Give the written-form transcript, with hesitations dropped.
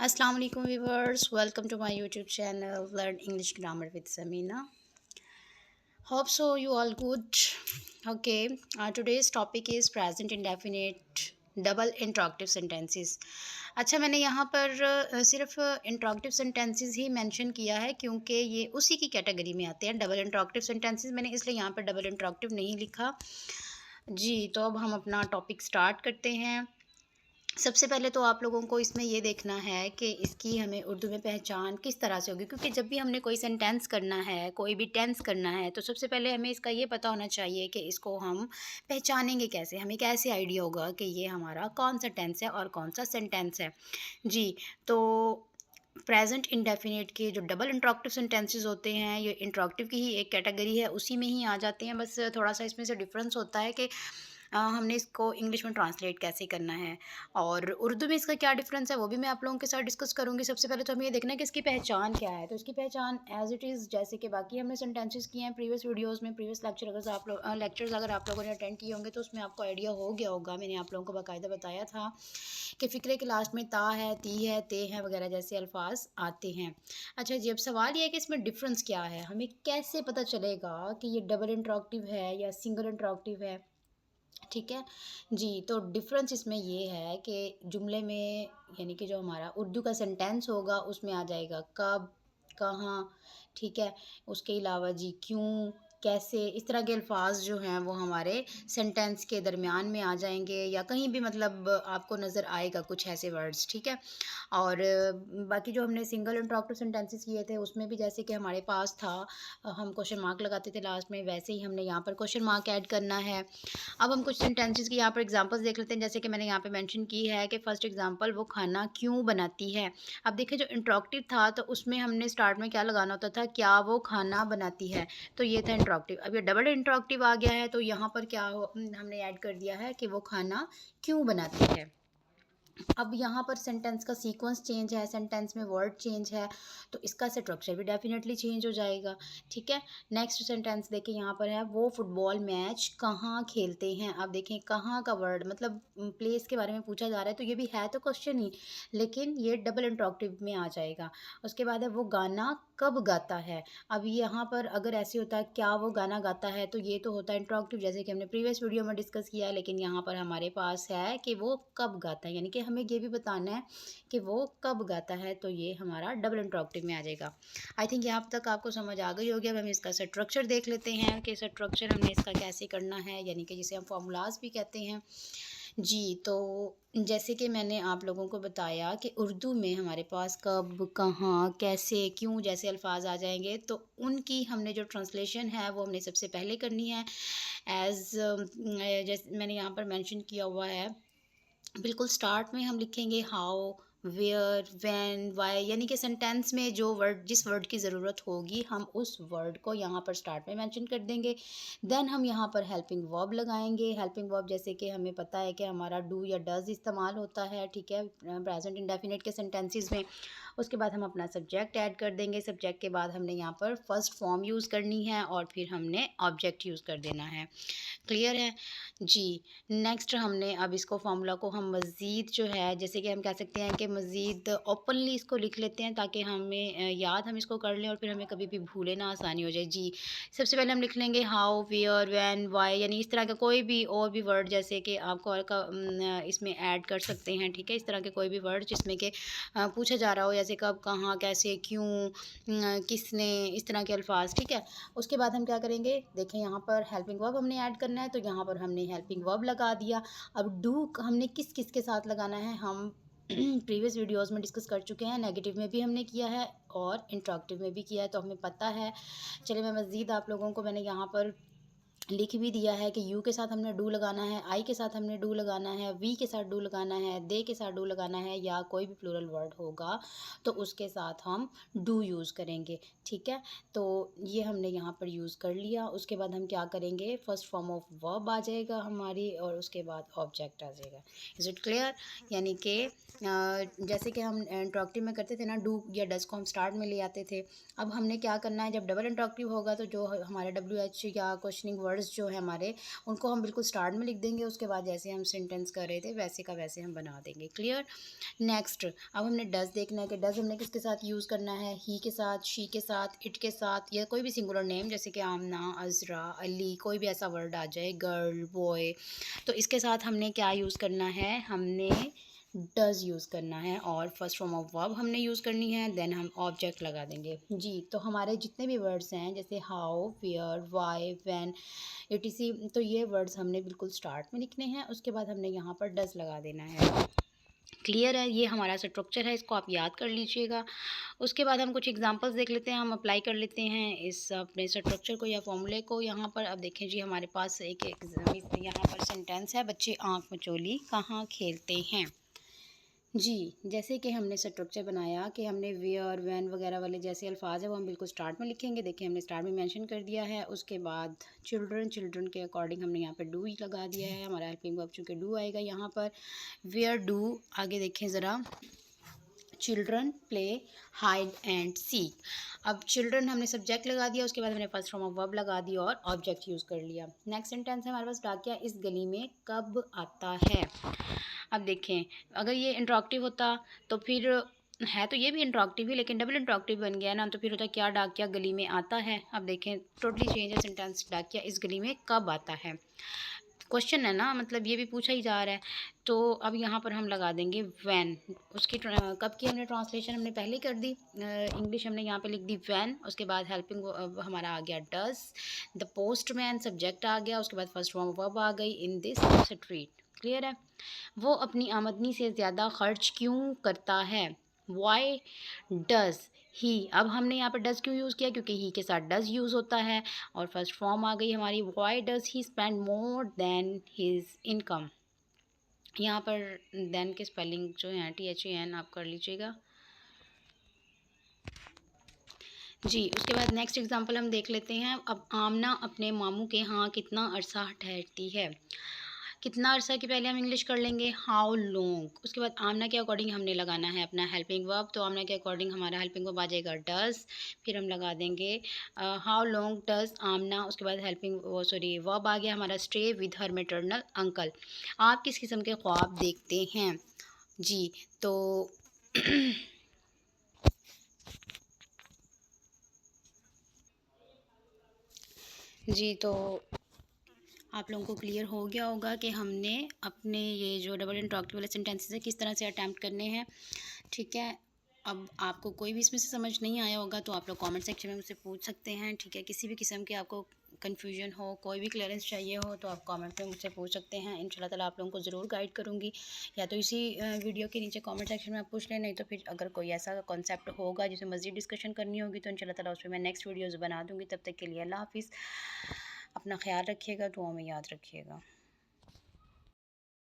Assalamu alaikum viewers, welcome to my YouTube channel Learn English Grammar with Samina. Hope so you all good. Okay, today's topic is present indefinite double interrogative sentences. अच्छा, मैंने यहाँ पर सिर्फ interrogative sentences ही mention किया है क्योंकि ये उसी की कैटेगरी में आते हैं डबल इंट्रोगेटिव सेंटेंसेस। मैंने इसलिए यहाँ पर डबल इंट्रोगेटिव नहीं लिखा जी। तो अब हम अपना टॉपिक स्टार्ट करते हैं। सबसे पहले तो आप लोगों को इसमें ये देखना है कि इसकी हमें उर्दू में पहचान किस तरह से होगी, क्योंकि जब भी हमने कोई सेंटेंस करना है, कोई भी टेंस करना है, तो सबसे पहले हमें इसका ये पता होना चाहिए कि इसको हम पहचानेंगे कैसे, हमें कैसे आइडिया होगा कि ये हमारा कौन सा टेंस है और कौन सा सेंटेंस है जी। तो प्रेजेंट इंडेफिनिट के जो डबल इंट्रोगेटिव सेंटेंसेस होते हैं, ये इंट्रोगेटिव की ही एक कैटेगरी है, उसी में ही आ जाते हैं। बस थोड़ा सा इसमें से डिफरेंस होता है कि हमने इसको इंग्लिश में ट्रांसलेट कैसे करना है और उर्दू में इसका क्या डिफरेंस है, वो भी मैं आप लोगों के साथ डिस्कस करूँगी। सबसे पहले तो हमें ये देखना है कि इसकी पहचान क्या है। तो इसकी पहचान एज इट इज़, जैसे कि बाकी हमने सेंटेंसेस किए हैं प्रीवियस वीडियोस में, प्रीवियस लेक्चर्स अगर आप लोगों ने अटेंड किए होंगे तो उसमें आपको आइडिया हो गया होगा। मैंने आप लोगों को बाकायदा बताया था कि फ़िक्रे के लास्ट में ता है, ती है, ते हैं वगैरह जैसे अल्फाज आते हैं। अच्छा जी, अब सवाल ये है कि इसमें डिफरेंस क्या है, हमें कैसे पता चलेगा कि ये डबल इंट्रोगेटिव है या सिंगल इंट्रोगेटिव है। ठीक है जी। तो डिफरेंस इसमें ये है कि जुमले में, यानी कि जो हमारा उर्दू का सेंटेंस होगा उसमें आ जाएगा कब, कहाँ, ठीक है। उसके अलावा जी क्यों, कैसे, इस तरह के अल्फाज जो हैं वो हमारे सेंटेंस के दरमियान में आ जाएंगे या कहीं भी, मतलब आपको नज़र आएगा कुछ ऐसे वर्ड्स, ठीक है। और बाकी जो हमने सिंगल इंट्रोगेटिव सेंटेंसेस किए थे उसमें भी जैसे कि हमारे पास था, हम क्वेश्चन मार्क लगाते थे लास्ट में, वैसे ही हमने यहाँ पर क्वेश्चन मार्क ऐड करना है। अब हम कुछ सेंटेंसेस की यहाँ पर एग्जांपल्स देख लेते हैं। जैसे कि मैंने यहाँ पे मेंशन की है कि फर्स्ट एग्जांपल, वो खाना क्यों बनाती है। अब देखिए, जो इंट्रोगेटिव था तो उसमें हमने स्टार्ट में क्या लगाना होता था, क्या वो खाना बनाती है, तो ये था इंट्रोगेटिव। अब ये डबल इंट्रोगेटिव आ गया है तो यहाँ पर क्या हमने ऐड कर दिया है कि वो खाना क्यों बनाती है। अब यहाँ पर सेंटेंस का सीक्वेंस चेंज है, सेंटेंस में वर्ड चेंज है, तो इसका स्ट्रक्चर भी डेफिनेटली चेंज हो जाएगा, ठीक है। नेक्स्ट सेंटेंस देखिए, यहाँ पर है वो फुटबॉल मैच कहाँ खेलते हैं। अब देखें, कहाँ का वर्ड मतलब प्लेस के बारे में पूछा जा रहा है, तो ये भी है तो क्वेश्चन ही, लेकिन ये डबल इंट्रोगेटिव में आ जाएगा। उसके बाद है वो गाना कब गाता है। अब यहाँ पर अगर ऐसे होता है क्या वो गाना गाता है, तो ये तो होता है इंट्रोगेटिव, जैसे कि हमने प्रीवियस वीडियो में डिस्कस किया है। लेकिन यहाँ पर हमारे पास है कि वो कब गाता है, यानी कि हमें ये भी बताना है कि वो कब गाता है, तो ये हमारा डबल इंट्रोगेटिव में आ जाएगा। आई थिंक यहाँ तक आपको समझ आ गई होगी। अब हम इसका स्ट्रक्चर देख लेते हैं कि स्ट्रक्चर हमने इसका कैसे करना है, यानी कि जिसे हम फार्मूलाज भी कहते हैं जी। तो जैसे कि मैंने आप लोगों को बताया कि उर्दू में हमारे पास कब, कहाँ, कैसे, क्यों जैसे अल्फाज आ जाएंगे, तो उनकी हमने जो ट्रांसलेशन है वो हमने सबसे पहले करनी है। एज़ जैसे मैंने यहाँ पर मेंशन किया हुआ है, बिल्कुल स्टार्ट में हम लिखेंगे हाउ, वेयर, व्हेन, व्हाई, यानी कि सेंटेंस में जो वर्ड, जिस वर्ड की ज़रूरत होगी हम उस वर्ड को यहाँ पर स्टार्ट में मेंशन कर देंगे। देन हम यहाँ पर हेल्पिंग वर्ब लगाएंगे। हेल्पिंग वर्ब जैसे कि हमें पता है कि हमारा डू या डज इस्तेमाल होता है, ठीक है, प्रेजेंट इंडेफिनिट के सेंटेंसेस में। उसके बाद हम अपना सब्जेक्ट ऐड कर देंगे। सब्जेक्ट के बाद हमने यहाँ पर फर्स्ट फॉर्म यूज़ करनी है और फिर हमने ऑब्जेक्ट यूज़ कर देना है। क्लियर है जी। नेक्स्ट हमने अब इसको फार्मूला को हम मज़ीद जो है, जैसे कि हम कह सकते हैं कि मज़ीद ओपनली इसको लिख लेते हैं ताकि हमें याद हम इसको कर लें और फिर हमें कभी भी भूले ना, आसानी हो जाए जी। सबसे पहले हम लिख लेंगे हाउ, वेयर, व्हेन, व्हाई, यानी इस तरह का कोई भी और भी वर्ड जैसे कि आपको और का इसमें ऐड कर सकते हैं, ठीक है। इस तरह के कोई भी वर्ड जिसमें कि पूछा जा रहा हो, जैसे कब, कहाँ, कैसे, क्यों, किसने, इस तरह के अल्फाज, ठीक है। उसके बाद हम क्या करेंगे, देखें यहाँ पर हेल्पिंग वर्ब हमने ऐड करना है, तो यहाँ पर हमने हेल्पिंग वर्ब लगा दिया। अब डू हमने किस किस के साथ लगाना है, हम प्रीवियस वीडियोस में डिस्कस कर चुके हैं। नेगेटिव में भी हमने किया है और इंट्रोगेटिव में भी किया है, तो हमें पता है। चलिए, मैं मज़ीद आप लोगों को मैंने यहाँ पर लिख भी दिया है कि यू के साथ हमने डू लगाना है, आई के साथ हमने डू लगाना है, वी के साथ डू लगाना है, दे के साथ डू लगाना है, या कोई भी प्लूरल वर्ड होगा तो उसके साथ हम डू यूज़ करेंगे, ठीक है। तो ये हमने यहाँ पर यूज़ कर लिया। उसके बाद हम क्या करेंगे, फर्स्ट फॉर्म ऑफ वर्ब आ जाएगा हमारी और उसके बाद ऑब्जेक्ट आ जाएगा। इज़ इट क्लियर, यानी कि जैसे कि हम इंट्रोगेटिव में करते थे ना, डू या डज को हम स्टार्ट में ले आते थे। अब हमने क्या करना है, जब डबल इंट्रोगेटिव होगा तो जो हमारे WH या क्वेश्चनिंग वर्ड्स जो है हमारे, उनको हम बिल्कुल स्टार्ट में लिख देंगे। उसके बाद जैसे हम सेंटेंस कर रहे थे वैसे का वैसे हम बना देंगे। क्लियर। नेक्स्ट, अब हमने डज देखना है कि डज हमने किसके साथ यूज़ करना है। ही के साथ, शी के साथ, इट के साथ, या कोई भी सिंगुलर नेम जैसे कि आमना, अजरा, अली, कोई भी ऐसा वर्ड आ जाए, गर्ल, बॉय, तो इसके साथ हमने क्या यूज़ करना है, हमने डज़ यूज़ करना है और फर्स्ट फॉर्म ऑफ वर्ब हमने यूज़ करनी है। देन हम ऑब्जेक्ट लगा देंगे जी। तो हमारे जितने भी वर्ड्स हैं जैसे how, where, why, when, etc, तो ये वर्ड्स हमने बिल्कुल स्टार्ट में लिखने हैं। उसके बाद हमने यहाँ पर डज़ लगा देना है। क्लियर है। ये हमारा स्ट्रक्चर है, इसको आप याद कर लीजिएगा। उसके बाद हम कुछ एग्जांपल्स देख लेते हैं, हम अप्लाई कर लेते हैं इस अपने स्ट्रक्चर को या फॉर्मूले को। यहाँ पर अब देखें जी, हमारे पास एक यहाँ पर सेंटेंस है, बच्चे आँख मचोली कहाँ खेलते हैं। जी, जैसे कि हमने स्ट्रक्चर बनाया कि हमने वेयर, व्हेन वगैरह वाले जैसे अल्फाज है वो हम बिल्कुल स्टार्ट में लिखेंगे। देखिए हमने स्टार्ट में मेंशन कर दिया है। उसके बाद चिल्ड्रन, चिल्ड्रन के अकॉर्डिंग हमने यहाँ पर डू ही लगा दिया है। हमारा हेल्पिंग वर्ब चूँकि डू आएगा यहाँ पर। वेयर डू, आगे देखें ज़रा, children play hide and seek. अब चिल्ड्रन हमने सब्जेक्ट लगा दिया, उसके बाद हमने फर्स्ट फॉर्म ऑफ वर्ब लगा दिया और ऑब्जेक्ट यूज़ कर लिया। नेक्स्ट सेंटेंस है हमारे पास, डाकिया इस गली में कब आता है। अब देखें, अगर ये इंट्रोगेटिव होता तो फिर है, तो ये भी इंट्रोगेटिव ही, लेकिन डबल इंट्रोगेटिव बन गया ना, तो फिर होता क्या, डाकिया गली में आता है। अब देखें टोटली चेंज है सेंटेंस, डाकिया इस गली में कब आता है। क्वेश्चन है ना, मतलब ये भी पूछा ही जा रहा है। तो अब यहाँ पर हम लगा देंगे व्हेन। उसकी कब की हमने ट्रांसलेशन हमने पहले कर दी, इंग्लिश हमने यहाँ पे लिख दी व्हेन। उसके बाद हेल्पिंग हमारा आ गया डज, द पोस्टमैन सब्जेक्ट आ गया, उसके बाद फर्स्ट फॉर्म वर्ब आ गई, इन दिस स्ट्रीट। क्लियर है। वो अपनी आमदनी से ज़्यादा खर्च क्यों करता है, वाई डज ही। अब हमने यहाँ पर डज़ क्यों यूज़ किया, क्योंकि ही के साथ डज़ यूज़ होता है। और फर्स्ट फॉर्म आ गई हमारी, why does he spend more than his income. यहाँ पर देन के स्पेलिंग जो है THEN आप कर लीजिएगा जी। उसके बाद नेक्स्ट एग्जांपल हम देख लेते हैं। अब आमना अपने मामू के यहाँ कितना अरसा ठहरती है। कितना अरसा की पहले हम इंग्लिश कर लेंगे, हाउ लॉन्ग। उसके बाद आमना के अकॉर्डिंग हमने लगाना है अपना हेल्पिंग वर्ब, तो आमना के अकॉर्डिंग हमारा हेल्पिंग वर्ब आ जाएगा डज। फिर हम लगा देंगे हाउ लॉन्ग डज आमना। उसके बाद हेल्पिंग वर्ब आ गया हमारा, stay with her maternal uncle. आप किस किस्म के ख्वाब देखते हैं जी। तो जी, तो आप लोगों को क्लियर हो गया होगा कि हमने अपने ये जो डबल इंट्रोगेटिव वाले सेंटेंसेस है किस तरह से अटैम्प्ट करने हैं। ठीक है। अब आपको कोई भी इसमें से समझ नहीं आया होगा तो आप लोग कमेंट सेक्शन में मुझसे पूछ सकते हैं। ठीक है। किसी भी किस्म के आपको कन्फ्यूजन हो, कोई भी क्लियरेंस चाहिए हो तो आप कमेंट में मुझसे पूछ सकते हैं। इंशाल्लाह ताला आप लोगों को ज़रूर गाइड करूँगी, या तो इसी वीडियो के नीचे कमेंट सेक्शन में आप पूछ लें, नहीं तो फिर अगर कोई ऐसा कॉन्सेप्ट होगा जिसे मज़ीद डिस्कशन करनी होगी तो इंशाल्लाह ताला उस पर मैं नेक्स्ट वीडियोज़ बना दूँगी। तब तक के लिए अल्लाह हाफ़िज़। अपना ख्याल रखिएगा, दुआ में याद रखिएगा।